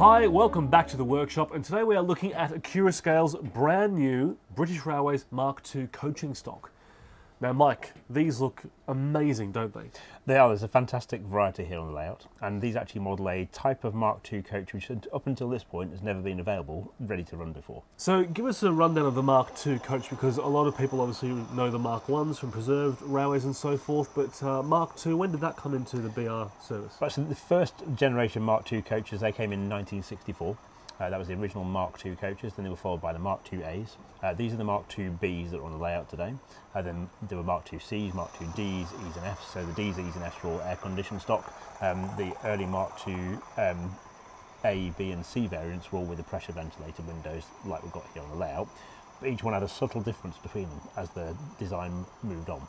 Hi, welcome back to the workshop, and today we are looking at Accurascale's brand new British Railways Mark II coaching stock. Now Mike, these look amazing, don't they? They are. There's a fantastic variety here on the layout, and these actually model a type of Mark II coach which up until this point has never been available, ready to run before. So give us a rundown of the Mark II coach, because a lot of people obviously know the Mark Is from preserved railways and so forth, but Mark II, when did that come into the BR service? Right, so the first generation Mark II coaches, they came in 1964. That was the original Mark II coaches, then they were followed by the Mark IIAs. These are the Mark IIBs that are on the layout today. Then there were Mark IICs, Mark IIDs, E's and F's. So the D's, E's and F's were all air-conditioned stock. The early Mark II A, B and C variants were all with the pressure ventilated windows like we've got here on the layout. But each one had a subtle difference between them as the design moved on.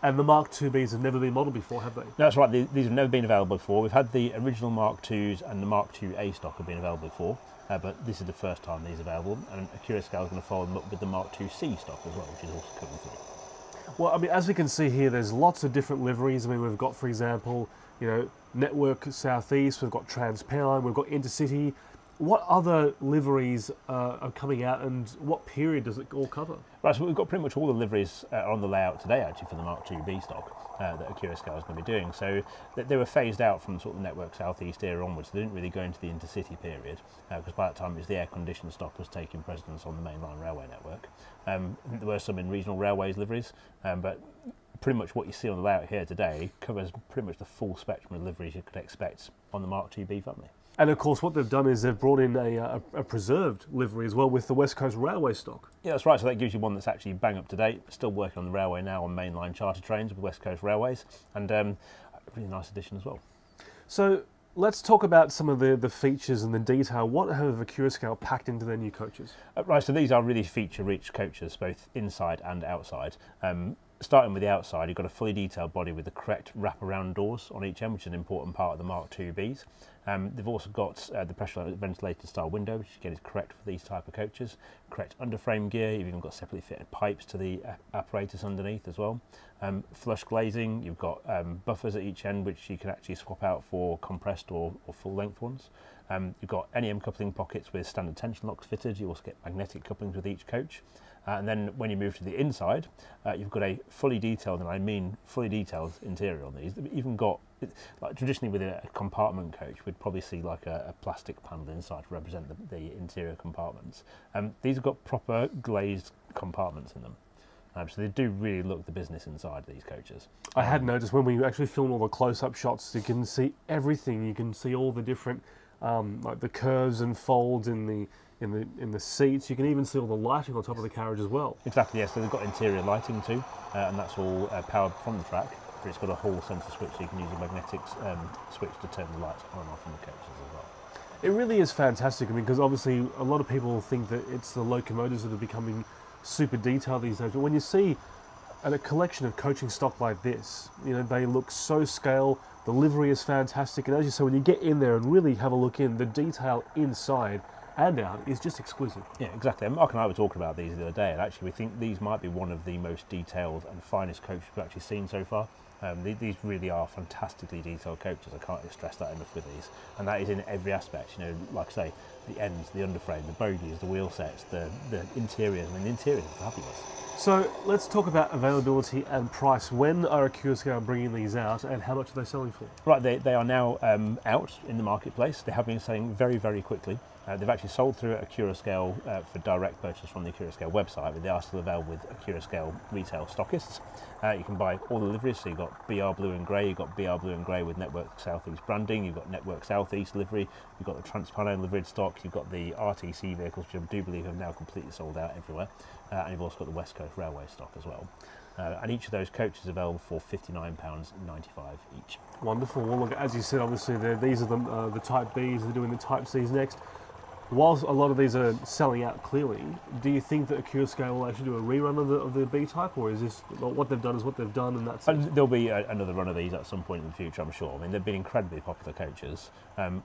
And the Mark IIBs have never been modelled before, have they? No, that's right. These have never been available before. We've had the original Mark IIs and the Mark IIA stock have been available before. But this is the first time these are available, and Accurascale is going to follow them up with the Mark IIC stock as well, which is also coming through. Well, I mean, as we can see here, there's lots of different liveries. I mean, we've got, for example, you know, Network Southeast, we've got Transpennine, we've got Intercity. What other liveries are coming out, and what period does it all cover? Right, so we've got pretty much all the liveries on the layout today, actually, for the Mark IIB stock that Accurascale is going to be doing. So they were phased out from sort of the Network Southeast era onwards. They didn't really go into the Intercity period, because by that time it was the air-conditioned stock was taking precedence on the mainline railway network. I think there were some in regional railways liveries, but pretty much what you see on the layout here today covers pretty much the full spectrum of liveries you could expect on the Mark IIB family. And of course, what they've done is they've brought in a preserved livery as well with the West Coast Railway stock. Yeah, that's right. So that gives you one that's actually bang up to date. Still working on the railway now on mainline charter trains with West Coast Railways, and a really nice addition as well. So let's talk about some of the features and the detail. What have Accurascale packed into their new coaches? Right, so these are really feature-rich coaches, both inside and outside. Starting with the outside, you've got a fully detailed body with the correct wraparound doors on each end, which is an important part of the Mark IIBs. They've also got the pressure ventilated style window, which again is correct for these type of coaches. Correct underframe gear. You've even got separately fitted pipes to the apparatus underneath as well. Flush glazing. You've got buffers at each end, which you can actually swap out for compressed or full length ones. You've got NEM coupling pockets with standard tension locks fitted. You also get magnetic couplings with each coach. And then when you move to the inside, you've got a fully detailed, and I mean fully detailed interior on these. They've even got, like traditionally with a compartment coach, we'd probably see like a plastic panel inside to represent the interior compartments. These have got proper glazed compartments in them. So they do really look the business inside these coaches. I had noticed when we actually film all the close-up shots, you can see everything. You can see all the different, like the curves and folds in the seats. You can even see all the lighting on top of the carriage as well. Exactly, yes. So they've got interior lighting too, and that's all powered from the track. But it's got a hall sensor switch, so you can use a magnetic switch to turn the lights on and off in the coaches as well. It really is fantastic. I mean, because obviously a lot of people think that it's the locomotives that are becoming super detailed these days. But when you see a collection of coaching stock like this, you know, they look so scale. The livery is fantastic, and as you say, when you get in there and really have a look in, the detail inside and out is just exquisite. Yeah, exactly. And Mark and I were talking about these the other day, and actually we think these might be one of the most detailed and finest coaches we've actually seen so far. These really are fantastically detailed coaches. I can't stress that enough with these, and that is in every aspect. You know, like I say, the ends, the underframe, the bogies, the wheel sets, the interiors. I mean, the interiors are fabulous. So let's talk about availability and price. When are Accurascale bringing these out, and how much are they selling for? Right, they are now out in the marketplace. They have been selling very, very quickly. They've actually sold through Accurascale for direct purchase from the Accurascale website, but they are still available with Accurascale retail stockists. You can buy all the liveries, so you've got BR Blue and Grey, you've got BR Blue and Grey with Network Southeast branding, you've got Network Southeast livery, you've got the Transpennine liveried stock, you've got the RTC vehicles, which I do believe have now completely sold out everywhere, and you've also got the West Coast Railway stock as well. And each of those coaches is available for £59.95 each. Wonderful. Well, look, as you said, obviously these are the Type Bs, they're doing the Type Cs next. Whilst a lot of these are selling out clearly, do you think that Accurascale will actually do a rerun of the B-Type, or is this what they've done is what they've done and that's it? There'll be another run of these at some point in the future, I'm sure. I mean, they've been incredibly popular coaches.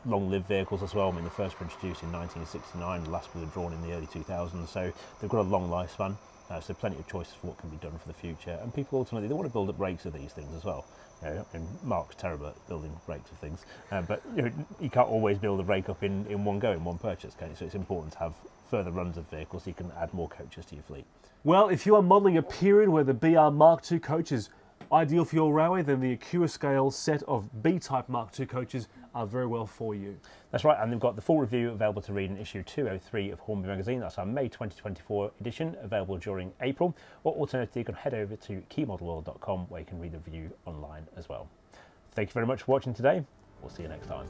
Long-lived vehicles as well. I mean, the first were introduced in 1969, the last were drawn in the early 2000s, so they've got a long lifespan. So plenty of choices for what can be done for the future. And people ultimately, they want to build up rakes of these things as well. And Mark's terrible at building rakes of things, but you can't always build a rake up in one go, in one purchase, can you? So it's important to have further runs of vehicles so you can add more coaches to your fleet. Well, if you are modelling a period where the BR Mark II coach is ideal for your railway, then the Accurascale set of B-type Mark II coaches are very well for you. That's right, and they've got the full review available to read in issue 203 of Hornby magazine. That's our May 2024 edition, available during April. Or alternatively, you can head over to keymodelworld.com where you can read the review online as well. Thank you very much for watching today. We'll see you next time.